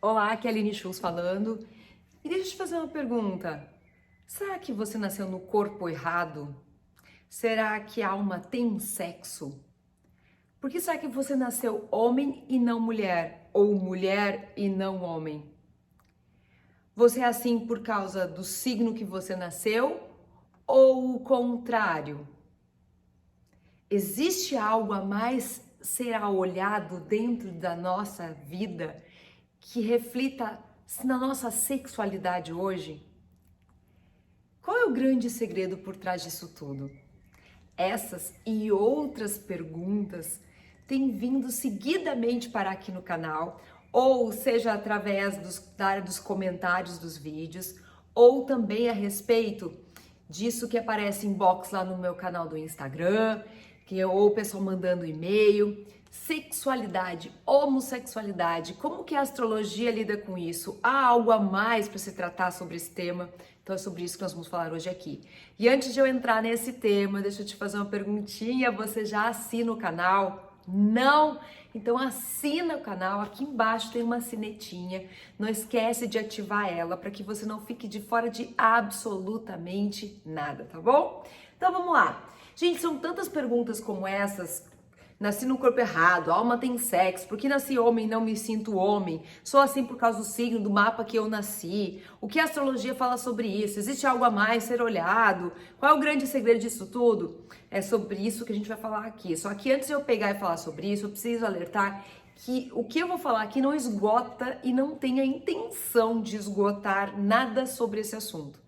Olá, aqui é a Aline Schultz falando. E deixa eu te fazer uma pergunta. Será que você nasceu no corpo errado? Será que a alma tem sexo? Por que será que você nasceu homem e não mulher? Ou mulher e não homem? Você é assim por causa do signo que você nasceu? Ou o contrário? Existe algo a mais será olhado dentro da nossa vida que reflita na nossa sexualidade hoje? Qual é o grande segredo por trás disso tudo? Essas e outras perguntas têm vindo seguidamente para aqui no canal, ou seja, através da área dos comentários dos vídeos, ou também a respeito disso que aparece em box lá no meu canal do Instagram, ou o pessoal mandando e-mail. Sexualidade, homossexualidade, como que a astrologia lida com isso? Há algo a mais para se tratar sobre esse tema? Então é sobre isso que nós vamos falar hoje aqui. E antes de eu entrar nesse tema, deixa eu te fazer uma perguntinha. Você já assina o canal? Não? Então assina o canal, aqui embaixo tem uma sinetinha. Não esquece de ativar ela para que você não fique de fora de absolutamente nada, tá bom? Então vamos lá. Gente, são tantas perguntas como essas. Nasci no corpo errado, a alma tem sexo, porque nasci homem e não me sinto homem, sou assim por causa do signo do mapa que eu nasci, o que a astrologia fala sobre isso, existe algo a mais ser olhado, qual é o grande segredo disso tudo? É sobre isso que a gente vai falar aqui. Só que antes de eu pegar e falar sobre isso, eu preciso alertar que o que eu vou falar aqui não esgota e não tem a intenção de esgotar nada sobre esse assunto.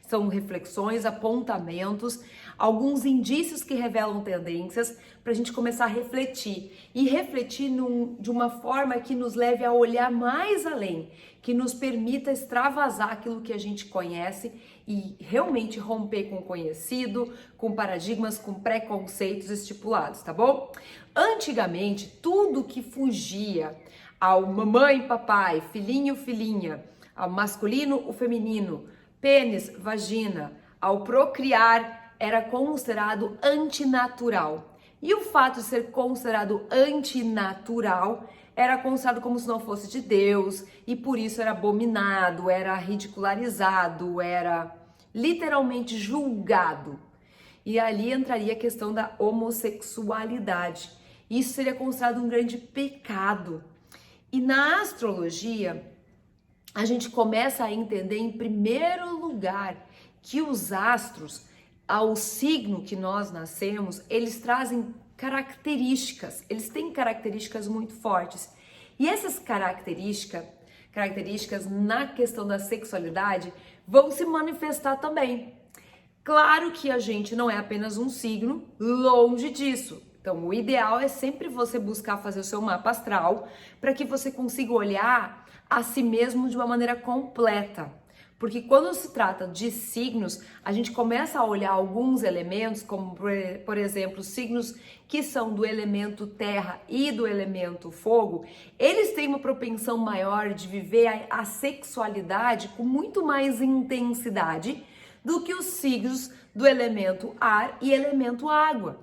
São reflexões, apontamentos, alguns indícios que revelam tendências para a gente começar a refletir. E refletir de uma forma que nos leve a olhar mais além, que nos permita extravasar aquilo que a gente conhece e realmente romper com o conhecido, com paradigmas, com preconceitos estipulados, tá bom? Antigamente, tudo que fugia ao mamãe, papai, filhinho, filhinha, ao masculino, o feminino, pênis, vagina, ao procriar, era considerado antinatural. E o fato de ser considerado antinatural era considerado como se não fosse de Deus e por isso era abominado, era ridicularizado, era literalmente julgado. E ali entraria a questão da homossexualidade. Isso seria considerado um grande pecado. E na astrologia, a gente começa a entender, em primeiro lugar, que os astros, ao signo que nós nascemos, eles trazem características, eles têm características muito fortes. E essas características na questão da sexualidade vão se manifestar também. Claro que a gente não é apenas um signo, longe disso. Então, o ideal é sempre você buscar fazer o seu mapa astral para que você consiga olhar a si mesmo de uma maneira completa. Porque quando se trata de signos, a gente começa a olhar alguns elementos, como por exemplo, signos que são do elemento terra e do elemento fogo, eles têm uma propensão maior de viver a sexualidade com muito mais intensidade do que os signos do elemento ar e elemento água.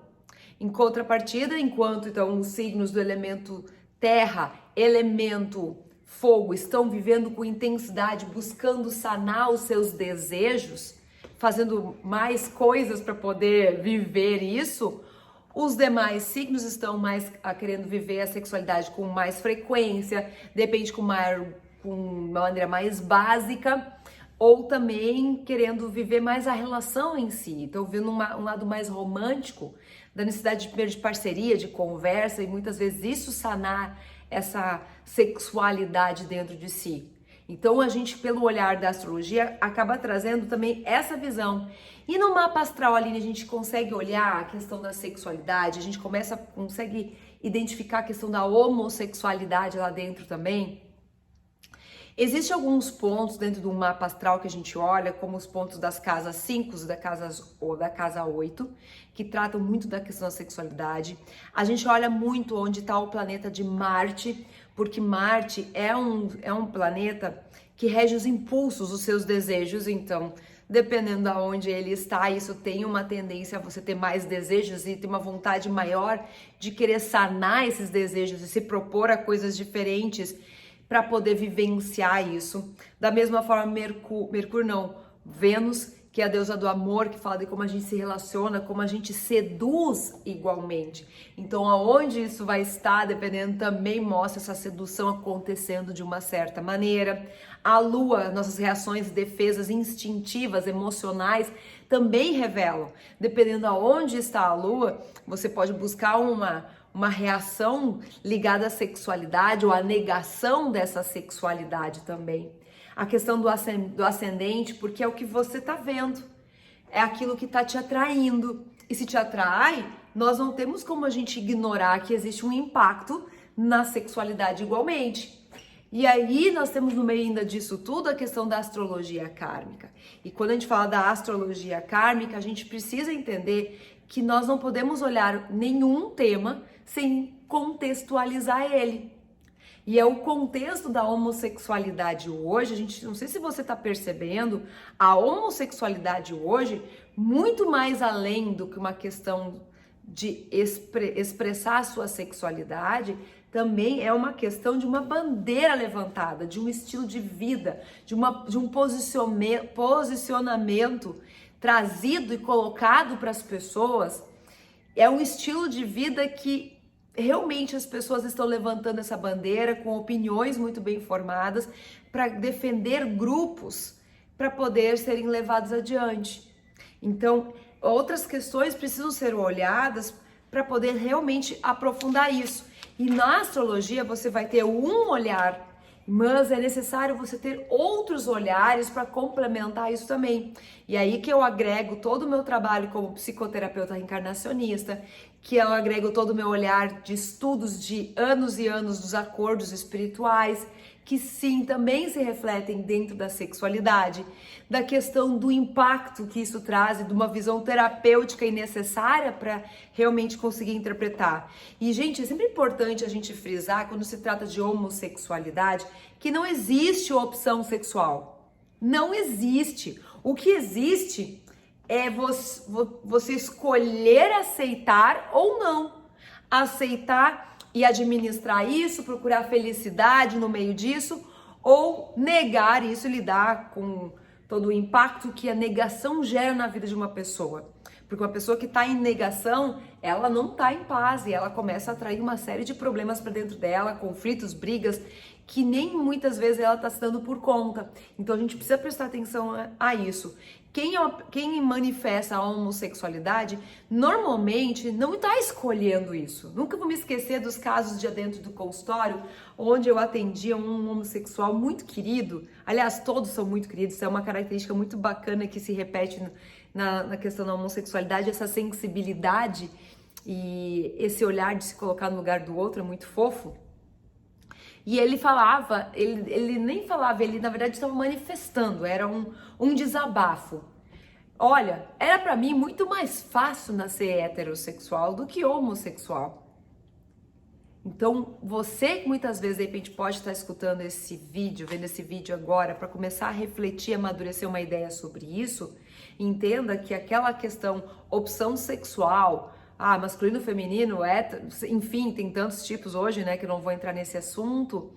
Em contrapartida, enquanto então os signos do elemento terra, elemento fogo estão vivendo com intensidade, buscando sanar os seus desejos, fazendo mais coisas para poder viver isso, os demais signos estão mais querendo viver a sexualidade com mais frequência, depende com uma maneira mais básica, ou também querendo viver mais a relação em si. Então, vendo um lado mais romântico, da necessidade de parceria, de conversa, e muitas vezes isso sanar essa sexualidade dentro de si. Então, a gente, pelo olhar da astrologia, acaba trazendo também essa visão. E no mapa astral ali, a gente consegue olhar a questão da sexualidade, a gente consegue identificar a questão da homossexualidade lá dentro também. Existem alguns pontos dentro do mapa astral que a gente olha, como os pontos das casas 5 e da casa 8, que tratam muito da questão da sexualidade. A gente olha muito onde está o planeta de Marte, porque Marte é um planeta que rege os impulsos, os seus desejos, então, dependendo de onde ele está, isso tem uma tendência a você ter mais desejos e ter uma vontade maior de querer sanar esses desejos e se propor a coisas diferentes, para poder vivenciar isso. Da mesma forma, Vênus, que é a deusa do amor, que fala de como a gente se relaciona, como a gente seduz igualmente. Então, aonde isso vai estar, dependendo, também mostra essa sedução acontecendo de uma certa maneira. A Lua, nossas reações e defesas instintivas, emocionais, também revelam. Dependendo aonde está a Lua, você pode buscar uma reação ligada à sexualidade ou à negação dessa sexualidade também. A questão do ascendente, porque é o que você tá vendo, é aquilo que tá te atraindo. E se te atrai, nós não temos como a gente ignorar que existe um impacto na sexualidade igualmente. E aí nós temos no meio ainda disso tudo a questão da astrologia kármica. E quando a gente fala da astrologia kármica, a gente precisa entender que nós não podemos olhar nenhum tema sem contextualizar ele. E é o contexto da homossexualidade hoje, a gente, não sei se você está percebendo, a homossexualidade hoje, muito mais além do que uma questão de expressar a sua sexualidade, também é uma questão de uma bandeira levantada, de um estilo de vida, de um posicionamento trazido e colocado para as pessoas. É um estilo de vida que realmente as pessoas estão levantando essa bandeira com opiniões muito bem formadas para defender grupos para poder serem levados adiante. Então, outras questões precisam ser olhadas para poder realmente aprofundar isso. E na astrologia você vai ter um olhar, mas é necessário você ter outros olhares para complementar isso também. E aí que eu agrego todo o meu trabalho como psicoterapeuta reencarnacionista, que eu agrego todo o meu olhar de estudos de anos e anos dos acordos espirituais, que sim, também se refletem dentro da sexualidade, da questão do impacto que isso traz e de uma visão terapêutica e necessária para realmente conseguir interpretar. E, gente, é sempre importante a gente frisar, quando se trata de homossexualidade, que não existe opção sexual. Não existe. O que existe é você escolher aceitar ou não. Aceitar e administrar isso, procurar felicidade no meio disso, ou negar isso e lidar com todo o impacto que a negação gera na vida de uma pessoa. Porque uma pessoa que está em negação, ela não está em paz e ela começa a atrair uma série de problemas para dentro dela, conflitos, brigas, que nem muitas vezes ela está se dando por conta. Então a gente precisa prestar atenção a isso. Quem manifesta a homossexualidade normalmente não está escolhendo isso. Nunca vou me esquecer dos casos de dentro do consultório, onde eu atendia um homossexual muito querido. Aliás, todos são muito queridos, é uma característica muito bacana que se repete na questão da homossexualidade, essa sensibilidade e esse olhar de se colocar no lugar do outro é muito fofo. E ele falava, ele nem falava, ele na verdade estava manifestando, era um desabafo. Olha, era para mim muito mais fácil nascer heterossexual do que homossexual. Então, você que muitas vezes, de repente, pode estar escutando esse vídeo, vendo esse vídeo agora, para começar a refletir, amadurecer uma ideia sobre isso, entenda que aquela questão opção sexual, masculino, feminino, hétero, enfim, tem tantos tipos hoje, né, que eu não vou entrar nesse assunto.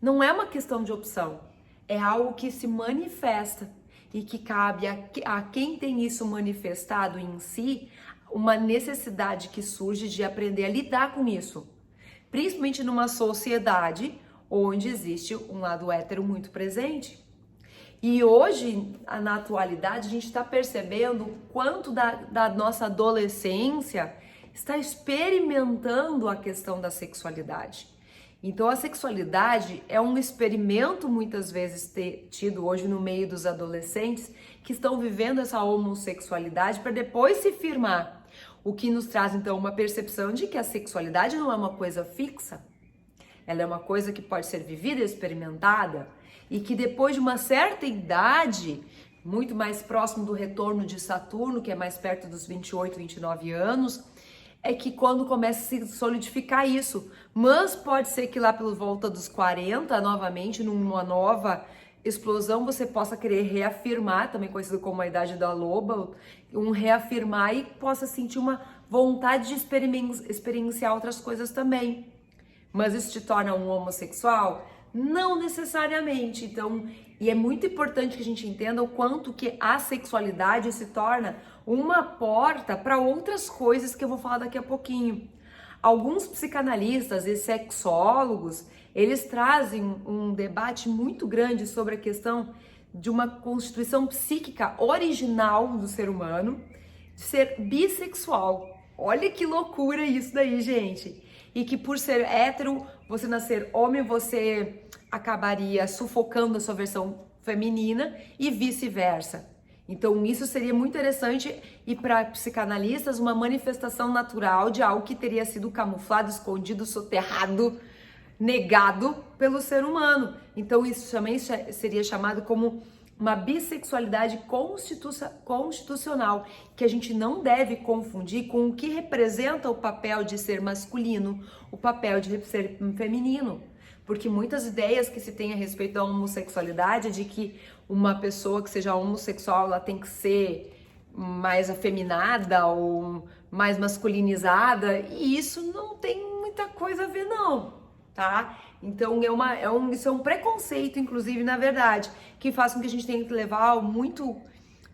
Não é uma questão de opção, é algo que se manifesta e que cabe a quem tem isso manifestado em si, uma necessidade que surge de aprender a lidar com isso, principalmente numa sociedade onde existe um lado hétero muito presente. E hoje, na atualidade, a gente está percebendo o quanto da nossa adolescência está experimentando a questão da sexualidade. Então, a sexualidade é um experimento, muitas vezes, tido hoje no meio dos adolescentes que estão vivendo essa homossexualidade para depois se firmar. O que nos traz, então, uma percepção de que a sexualidade não é uma coisa fixa. Ela é uma coisa que pode ser vivida e experimentada. E que depois de uma certa idade, muito mais próximo do retorno de Saturno, que é mais perto dos 28, 29 anos, é que quando começa a se solidificar isso. Mas pode ser que lá pela volta dos 40, novamente, numa nova explosão, você possa querer reafirmar, também conhecido como a idade da loba, reafirmar e possa sentir uma vontade de experienciar outras coisas também. Mas isso te torna um homossexual? Não necessariamente. Então, e é muito importante que a gente entenda o quanto que a sexualidade se torna uma porta para outras coisas que eu vou falar daqui a pouquinho. Alguns psicanalistas e sexólogos, eles trazem um debate muito grande sobre a questão de uma constituição psíquica original do ser humano, de ser bissexual. Olha que loucura isso daí, gente. E que por ser hétero, você nascer homem, você acabaria sufocando a sua versão feminina e vice-versa. Então isso seria muito interessante e para psicanalistas uma manifestação natural de algo que teria sido camuflado, escondido, soterrado, negado pelo ser humano. Então isso também seria chamado como uma bissexualidade constitucional, que a gente não deve confundir com o que representa o papel de ser masculino, o papel de ser feminino. Porque muitas ideias que se tem a respeito da homossexualidade é de que uma pessoa que seja homossexual, ela tem que ser mais afeminada ou mais masculinizada, e isso não tem muita coisa a ver não, tá? Então isso é um preconceito, inclusive, na verdade, que faz com que a gente tenha que levar muito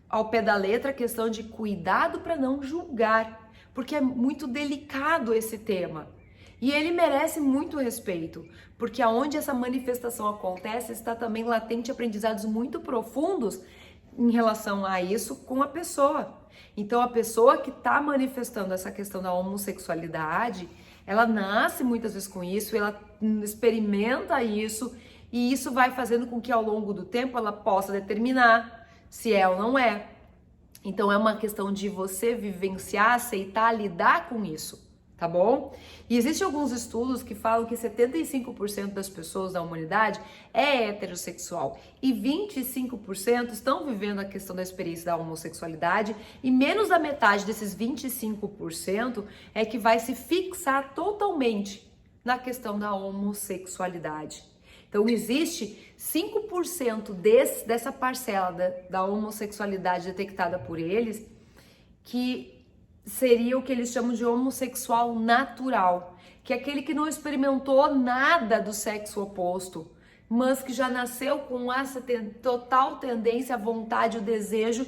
ao pé da letra a questão de cuidado para não julgar, porque é muito delicado esse tema. E ele merece muito respeito, porque aonde essa manifestação acontece está também latente aprendizados muito profundos em relação a isso com a pessoa. Então a pessoa que está manifestando essa questão da homossexualidade, ela nasce muitas vezes com isso, ela experimenta isso, e isso vai fazendo com que ao longo do tempo ela possa determinar se é ou não é. Então é uma questão de você vivenciar, aceitar, lidar com isso, tá bom? E existem alguns estudos que falam que 75% das pessoas da humanidade é heterossexual e 25% estão vivendo a questão da experiência da homossexualidade, e menos da metade desses 25% é que vai se fixar totalmente na questão da homossexualidade. Então existe 5% dessa parcela da homossexualidade detectada por eles que seria o que eles chamam de homossexual natural, que é aquele que não experimentou nada do sexo oposto, mas que já nasceu com essa total tendência, a vontade, o desejo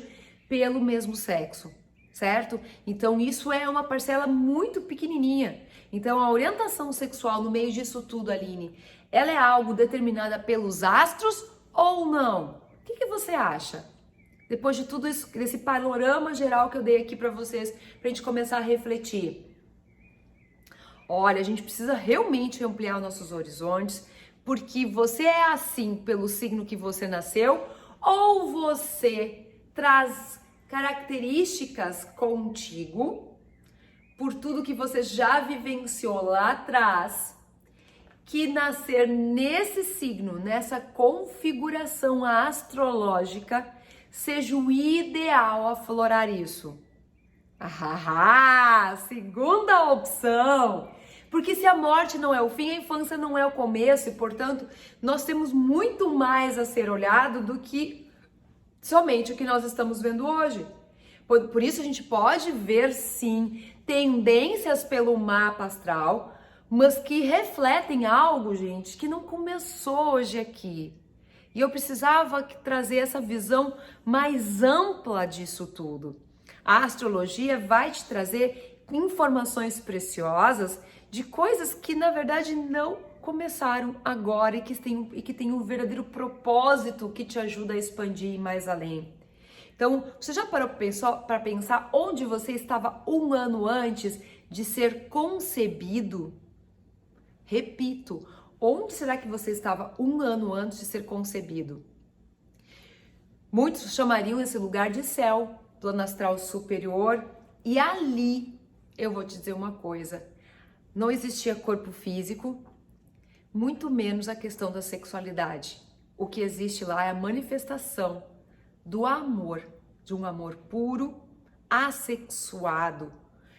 pelo mesmo sexo, certo? Então isso é uma parcela muito pequenininha. Então a orientação sexual no meio disso tudo, Aline, ela é algo determinada pelos astros ou não? O que você acha? Depois de tudo isso, desse panorama geral que eu dei aqui para vocês, pra gente começar a refletir. Olha, a gente precisa realmente ampliar os nossos horizontes, porque você é assim pelo signo que você nasceu, ou você traz características contigo, por tudo que você já vivenciou lá atrás, que nascer nesse signo, nessa configuração astrológica, seja o ideal aflorar isso. Segunda opção. Porque se a morte não é o fim, a infância não é o começo, e portanto, nós temos muito mais a ser olhado do que somente o que nós estamos vendo hoje. Por isso a gente pode ver sim tendências pelo mapa astral, mas que refletem algo, gente, que não começou hoje aqui. E eu precisava trazer essa visão mais ampla disso tudo. A astrologia vai te trazer informações preciosas de coisas que, na verdade, não começaram agora e que têm um verdadeiro propósito que te ajuda a expandir mais além. Então, você já parou para pensar onde você estava um ano antes de ser concebido? Repito, onde será que você estava um ano antes de ser concebido? Muitos chamariam esse lugar de céu, plano astral superior, e ali eu vou te dizer uma coisa: não existia corpo físico, muito menos a questão da sexualidade. O que existe lá é a manifestação do amor, de um amor puro, assexuado,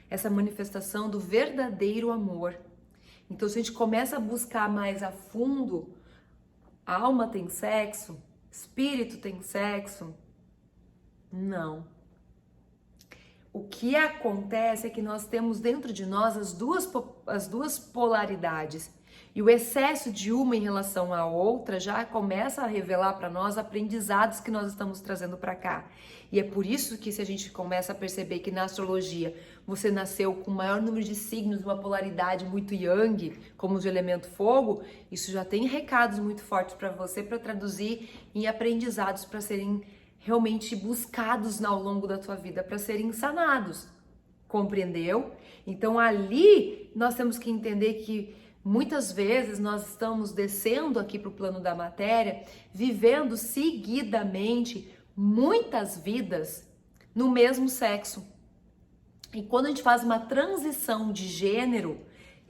essa manifestação do verdadeiro amor. Então, se a gente começa a buscar mais a fundo, a alma tem sexo? Espírito tem sexo? Não. O que acontece é que nós temos dentro de nós as duas polaridades. E o excesso de uma em relação à outra já começa a revelar para nós aprendizados que nós estamos trazendo para cá. E é por isso que se a gente começa a perceber que na astrologia você nasceu com o maior número de signos, uma polaridade muito yang, como o elemento fogo, isso já tem recados muito fortes para você para traduzir em aprendizados para serem realmente buscados ao longo da tua vida, para serem sanados. Compreendeu? Então ali nós temos que entender que muitas vezes nós estamos descendo aqui para o plano da matéria, vivendo seguidamente muitas vidas no mesmo sexo. E quando a gente faz uma transição de gênero,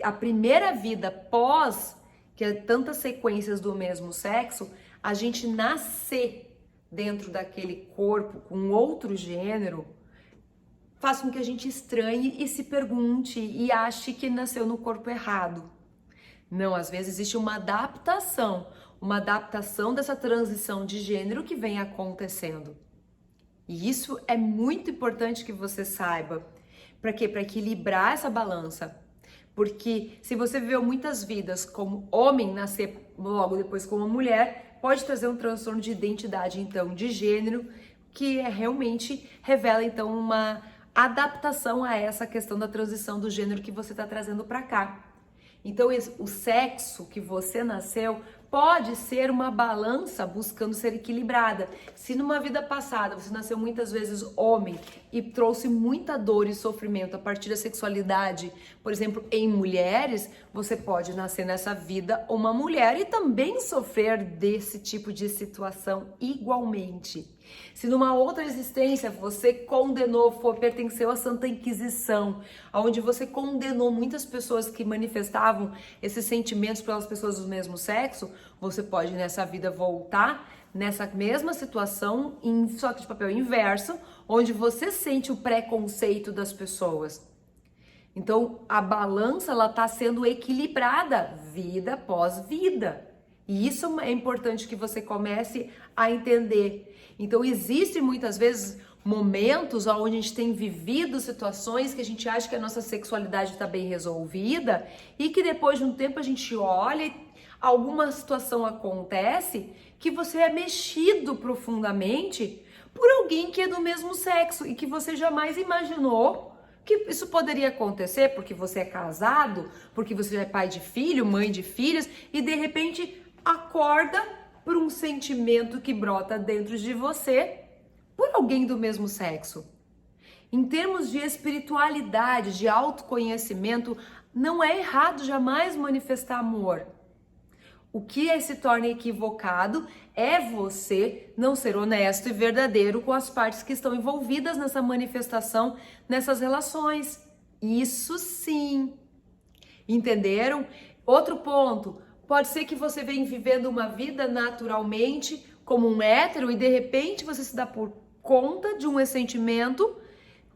a primeira vida pós, que é tantas sequências do mesmo sexo, a gente nascer dentro daquele corpo com outro gênero, faz com que a gente estranhe e se pergunte e ache que nasceu no corpo errado. Não, às vezes existe uma adaptação dessa transição de gênero que vem acontecendo. E isso é muito importante que você saiba. Para quê? Para equilibrar essa balança. Porque se você viveu muitas vidas como homem, nascer logo depois como mulher, pode trazer um transtorno de identidade, então, de gênero, que realmente revela, então, uma adaptação a essa questão da transição do gênero que você está trazendo para cá. Então, o sexo que você nasceu pode ser uma balança buscando ser equilibrada. Se numa vida passada você nasceu muitas vezes homem e trouxe muita dor e sofrimento a partir da sexualidade, por exemplo, em mulheres, você pode nascer nessa vida uma mulher e também sofrer desse tipo de situação igualmente. Se numa outra existência você pertenceu à Santa Inquisição, onde você condenou muitas pessoas que manifestavam esses sentimentos pelas pessoas do mesmo sexo, você pode nessa vida voltar nessa mesma situação, só que de papel inverso, onde você sente o preconceito das pessoas. Então a balança ela está sendo equilibrada vida após vida. E isso é importante que você comece a entender. Então existem muitas vezes momentos onde a gente tem vivido situações que a gente acha que a nossa sexualidade está bem resolvida e que depois de um tempo a gente olha e alguma situação acontece que você é mexido profundamente por alguém que é do mesmo sexo e que você jamais imaginou que isso poderia acontecer porque você é casado, porque você já é pai de filho, mãe de filhos e de repente acorda por um sentimento que brota dentro de você por alguém do mesmo sexo. Em termos de espiritualidade, de autoconhecimento, não é errado jamais manifestar amor. O que se torna equivocado é você não ser honesto e verdadeiro com as partes que estão envolvidas nessa manifestação, nessas relações. Isso sim. Entenderam? Outro ponto. Pode ser que você venha vivendo uma vida naturalmente como um hétero e de repente você se dá por conta de um ressentimento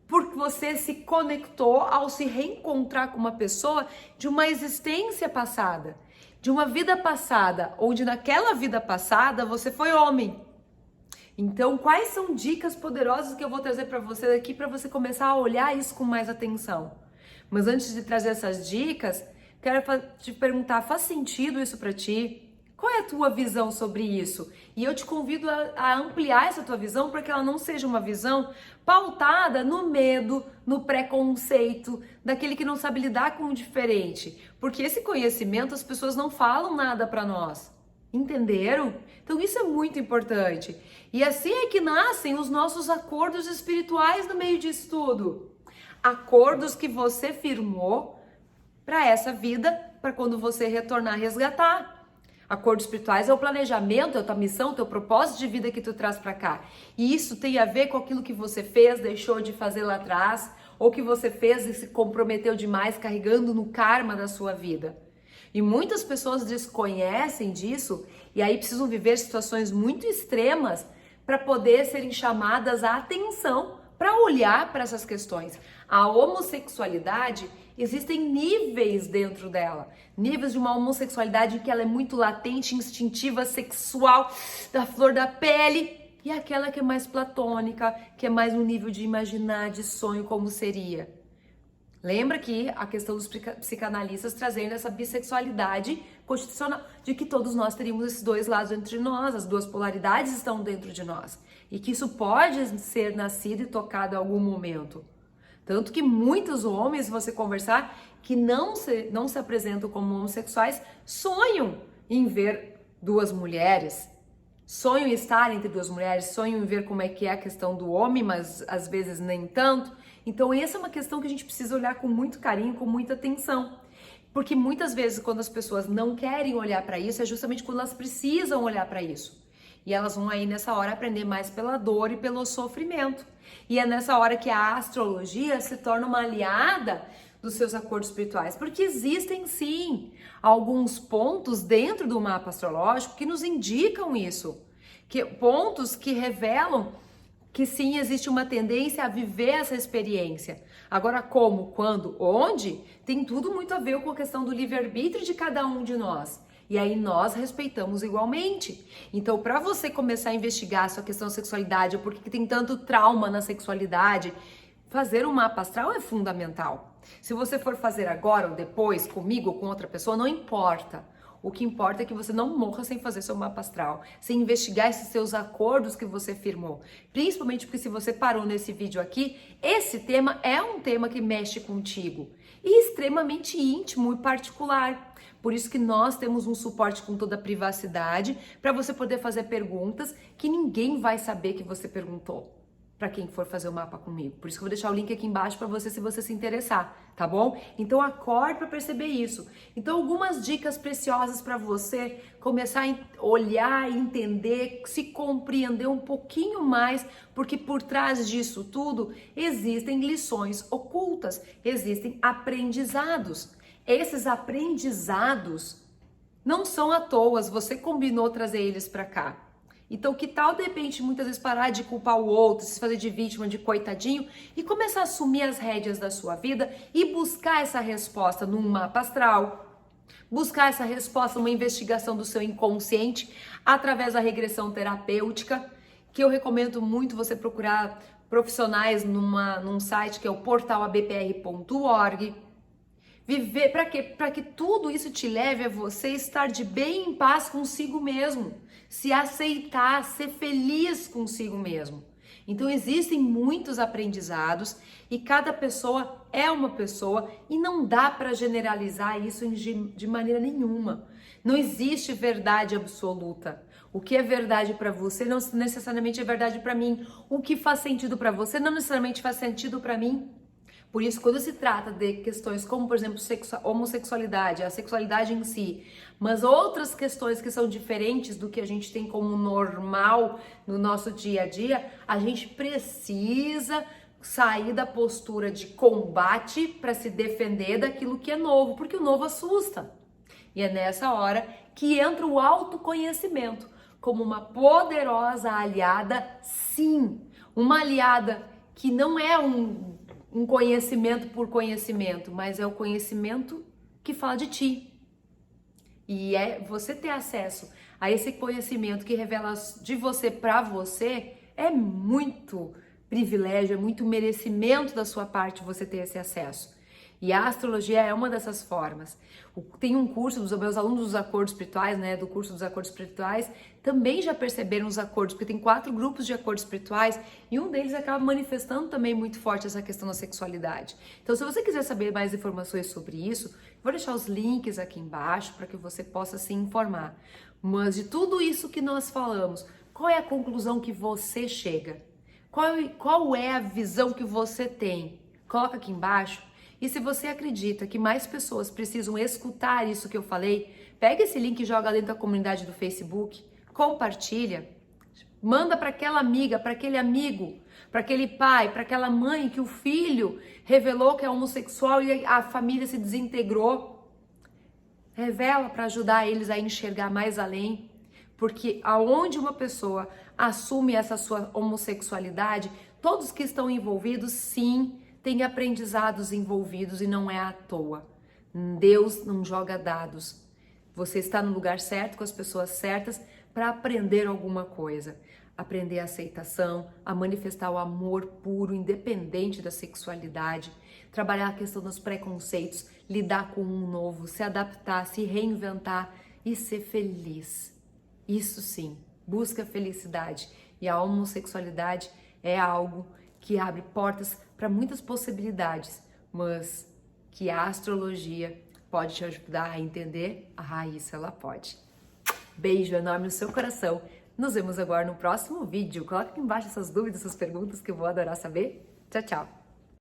porque você se conectou ao se reencontrar com uma pessoa de uma existência passada, de uma vida passada, onde naquela vida passada você foi homem. Então, quais são dicas poderosas que eu vou trazer para você daqui para você começar a olhar isso com mais atenção? Mas antes de trazer essas dicas, quero te perguntar, faz sentido isso para ti? Qual é a tua visão sobre isso? E eu te convido a ampliar essa tua visão para que ela não seja uma visão pautada no medo, no preconceito, daquele que não sabe lidar com o diferente. Porque esse conhecimento as pessoas não falam nada para nós. Entenderam? Então isso é muito importante. E assim é que nascem os nossos acordos espirituais no meio disso tudo. Acordos que você firmou para essa vida, para quando você retornar resgatar. Acordos espirituais é o planejamento, é a tua missão, teu propósito de vida que tu traz para cá. E isso tem a ver com aquilo que você fez, deixou de fazer lá atrás, ou que você fez e se comprometeu demais carregando no karma da sua vida. E muitas pessoas desconhecem disso e aí precisam viver situações muito extremas para poder serem chamadas à atenção para olhar para essas questões. A homossexualidade, existem níveis dentro dela, níveis de uma homossexualidade em que ela é muito latente, instintiva, sexual, da flor da pele, e aquela que é mais platônica, que é mais um nível de imaginar, de sonho, como seria. Lembra que a questão dos psicanalistas trazendo essa bissexualidade constitucional de que todos nós teríamos esses dois lados dentro de nós, as duas polaridades estão dentro de nós. E que isso pode ser nascido e tocado em algum momento. Tanto que muitos homens, se você conversar, que não se apresentam como homossexuais, sonham em ver duas mulheres, sonham em estar entre duas mulheres, sonham em ver como é que é a questão do homem, mas às vezes nem tanto. Então essa é uma questão que a gente precisa olhar com muito carinho, com muita atenção. Porque muitas vezes quando as pessoas não querem olhar para isso, é justamente quando elas precisam olhar para isso. E elas vão aí nessa hora aprender mais pela dor e pelo sofrimento. E é nessa hora que a astrologia se torna uma aliada dos seus acordos espirituais. Porque existem sim alguns pontos dentro do mapa astrológico que nos indicam isso. Pontos que revelam que sim, existe uma tendência a viver essa experiência. Agora, como, quando, onde, tem tudo muito a ver com a questão do livre-arbítrio de cada um de nós. E aí nós respeitamos igualmente. Então, para você começar a investigar a sua questão da sexualidade, ou por que tem tanto trauma na sexualidade, fazer um mapa astral é fundamental. Se você for fazer agora ou depois, comigo ou com outra pessoa, não importa. O que importa é que você não morra sem fazer seu mapa astral, sem investigar esses seus acordos que você firmou. Principalmente porque se você parou nesse vídeo aqui, esse tema é um tema que mexe contigo. E extremamente íntimo e particular. Por isso que nós temos um suporte com toda a privacidade para você poder fazer perguntas que ninguém vai saber que você perguntou para quem for fazer o mapa comigo. Por isso que eu vou deixar o link aqui embaixo para você se você se interessar, tá bom? Então acorde para perceber isso. Então algumas dicas preciosas para você começar a olhar, entender, se compreender um pouquinho mais, porque por trás disso tudo existem lições ocultas, existem aprendizados. Esses aprendizados não são à toa, você combinou trazer eles para cá. Então, que tal, de repente, muitas vezes parar de culpar o outro, se fazer de vítima, de coitadinho e começar a assumir as rédeas da sua vida e buscar essa resposta num mapa astral, buscar essa resposta numa investigação do seu inconsciente através da regressão terapêutica, que eu recomendo muito você procurar profissionais num site que é o portalabpr.org. Viver, para quê? Para que tudo isso te leve a você estar de bem em paz consigo mesmo, se aceitar, ser feliz consigo mesmo. Então existem muitos aprendizados e cada pessoa é uma pessoa e não dá para generalizar isso de maneira nenhuma. Não existe verdade absoluta. O que é verdade para você não necessariamente é verdade para mim. O que faz sentido para você não necessariamente faz sentido para mim. Por isso, quando se trata de questões como, por exemplo, homossexualidade, a sexualidade em si, mas outras questões que são diferentes do que a gente tem como normal no nosso dia a dia, a gente precisa sair da postura de combate para se defender daquilo que é novo, porque o novo assusta. E é nessa hora que entra o autoconhecimento como uma poderosa aliada, sim, uma aliada que não é um conhecimento por conhecimento, mas é o conhecimento que fala de ti. E é você ter acesso a esse conhecimento que revela de você para você, é muito privilégio, é muito merecimento da sua parte você ter esse acesso. E a astrologia é uma dessas formas. Tem um curso dos meus alunos dos acordos espirituais, né, do curso dos acordos espirituais, também já perceberam os acordos, porque tem 4 grupos de acordos espirituais e um deles acaba manifestando também muito forte essa questão da sexualidade. Então, se você quiser saber mais informações sobre isso, vou deixar os links aqui embaixo para que você possa se informar. Mas de tudo isso que nós falamos, qual é a conclusão que você chega? Qual é a visão que você tem? Coloca aqui embaixo. E se você acredita que mais pessoas precisam escutar isso que eu falei, pega esse link e joga dentro da comunidade do Facebook, compartilha, manda para aquela amiga, para aquele amigo, para aquele pai, para aquela mãe que o filho revelou que é homossexual e a família se desintegrou. Revela para ajudar eles a enxergar mais além, porque aonde uma pessoa assume essa sua homossexualidade, todos que estão envolvidos, sim, tem aprendizados envolvidos e não é à toa. Deus não joga dados. Você está no lugar certo, com as pessoas certas, para aprender alguma coisa. aprender a aceitação, a manifestar o amor puro, independente da sexualidade, trabalhar a questão dos preconceitos, lidar com um novo, se adaptar, se reinventar e ser feliz. Isso sim, busca a felicidade. E a homossexualidade é algo que abre portas para muitas possibilidades, mas que a astrologia pode te ajudar a entender, isso ela pode. Beijo enorme no seu coração. Nos vemos agora no próximo vídeo. Coloca aqui embaixo essas dúvidas, essas perguntas que eu vou adorar saber. Tchau, tchau!